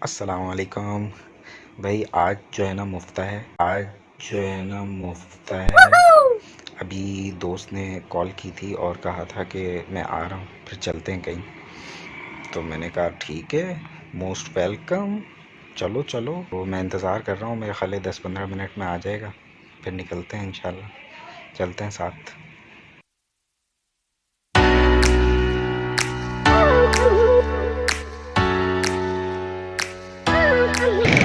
अस्सलाम वालेकुम भाई। आज जो है ना मुफ्ता है। अभी दोस्त ने कॉल की थी और कहा था कि मैं आ रहा हूँ, फिर चलते हैं कहीं। तो मैंने कहा ठीक है, मोस्ट वेलकम, चलो चलो। तो मैं इंतज़ार कर रहा हूँ, मेरे ख्याल 10-15 मिनट में आ जाएगा, फिर निकलते हैं इंशाल्लाह, चलते हैं साथ।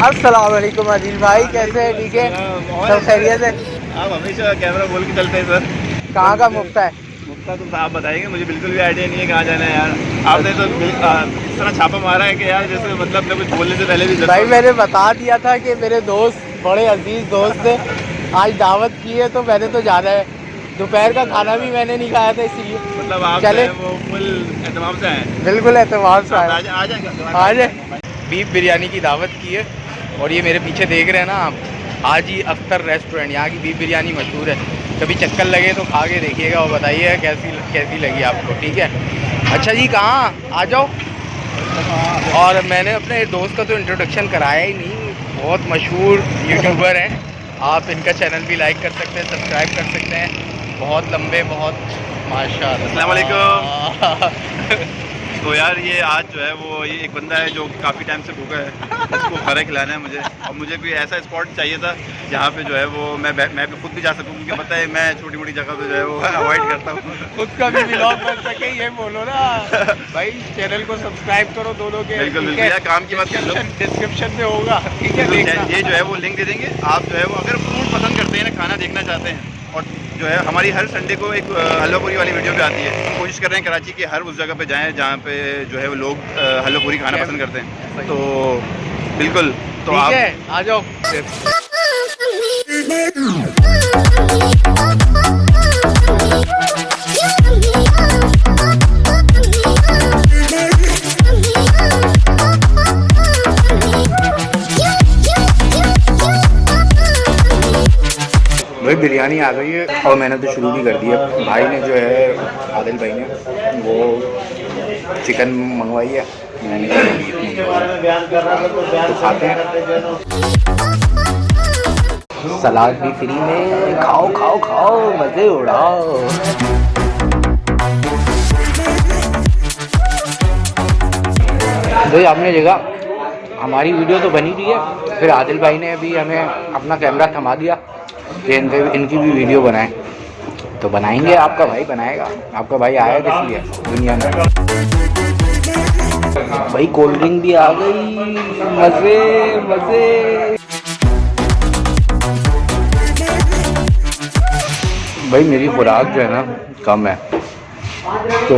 अस्सलाम वालेकुम अजील भाई, कैसे हैं? ठीक है, सब खैरियत है? आप हमेशा कैमरा बोल के चलते हैं सर। कहाँ का मुफ्ता है? मुफ्ता तो आप बताएंगे, मुझे बिल्कुल भी आइडिया नहीं है कहाँ जाना है यार। आपने तो इस तरह छापा मारा है कि यार जैसे मतलब मैं कुछ बोलने से पहले भी भाई मैंने बता दिया था कि मेरे दोस्त, बड़े अजीज दोस्त ने आज दावत की है, तो मैंने तो जाना है। दोपहर का खाना भी मैंने नहीं खाया था, इसीलिए मतलब आप चले। वो फुल एहतमाम से आए। बिल्कुल एतमाद से आप आए। आ जाएंगे। आ जाए। बीफ बिरयानी की दावत की है और ये मेरे पीछे देख रहे हैं ना आप, हाजी अख्तर रेस्टोरेंट, यहाँ की बीफ बिरयानी मशहूर है। कभी चक्कर लगे तो खा के देखिएगा और बताइए कैसी कैसी लगी आपको। ठीक है, अच्छा जी, कहाँ आ जाओ। और मैंने अपने दोस्त का तो इंट्रोडक्शन कराया ही नहीं, बहुत मशहूर यूट्यूबर हैं। आप इनका चैनल भी लाइक कर सकते हैं, सब्सक्राइब कर सकते हैं। बहुत लंबे, बहुत माशाल्लाह। अस्सलाम वालेकुम। तो यार ये आज जो है वो ये एक बंदा है जो काफ़ी टाइम से भूखा है, इसको खाना खिलाना है मुझे। और मुझे कोई ऐसा स्पॉट चाहिए था जहाँ पे जो है वो मैं खुद भी जा सकूँ, क्योंकि पता है मैं छोटी मोटी जगह पे जो है वो अवॉइड करता हूँ। खुद का भी व्लॉग बन सके, ये बोलो ना भाई। चैनल को सब्सक्राइब करो दोनों के। बिल्कुल बिल्कुल यार, काम की बात कर लो। डिस्क्रिप्शन में होगा, ठीक है, देखना। ये जो है वो लिंक दे देंगे। आप जो है वो अगर फूड पसंद करते हैं ना, खाना देखना चाहते हैं, और जो है हमारी हर संडे को एक हल्ला पूरी वाली वीडियो भी आती है। कोशिश कर रहे हैं कराची के हर उस जगह पे जाएं जहाँ पे जो है वो लोग हल्ला पूरी खाना पसंद करते हैं। तो बिल्कुल, तो ठीक आप है, आ जाओ। भाई बिरयानी आ गई है और मैंने तो शुरू भी कर दिया। भाई ने जो है, आदिल भाई ने वो चिकन मंगवाई है, मैंने बीफ मंगवाई, तो खाते हैं। सलाद भी फ्री में, खाओ खाओ खाओ, मज़े उड़ाओ। भाई आपने देखा हमारी वीडियो तो बनी रही है, फिर आदिल भाई ने भी हमें अपना कैमरा थमा दिया कि इनकी भी वीडियो बनाएं। तो बनाएंगे, आपका भाई बनाएगा। आपका भाई आया किस लिए दुनिया में। भाई कोल्ड ड्रिंक भी आ गई, मज़े मज़े। भाई मेरी खुराक जो है ना कम है, तो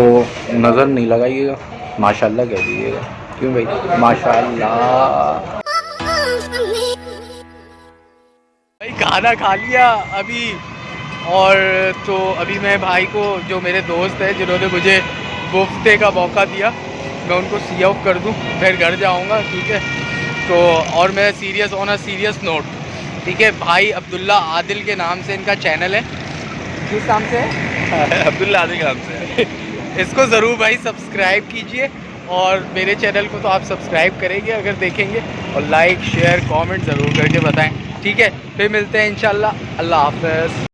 नज़र नहीं लगाइएगा, माशाल्लाह कह दीजिएगा। क्यों भाई, माशाल्लाह। भाई खाना खा लिया अभी, और तो अभी मैं भाई को, जो मेरे दोस्त हैं जिन्होंने मुझे मुफ्ते का मौका दिया, मैं उनको सी ऑफ कर दूं, फिर घर जाऊंगा। ठीक है, तो और मैं serious, on a serious note, ठीक है, भाई अब्दुल्ला आदिल के नाम से इनका चैनल है। किस नाम से है? अब्दुल्ला आदिल का नाम से इसको ज़रूर भाई सब्सक्राइब कीजिए, और मेरे चैनल को तो आप सब्सक्राइब करेंगे अगर देखेंगे, और लाइक शेयर कमेंट ज़रूर करके बताएं। ठीक है, फिर मिलते हैं इंशाल्लाह। अल्लाह हाफ़िज़।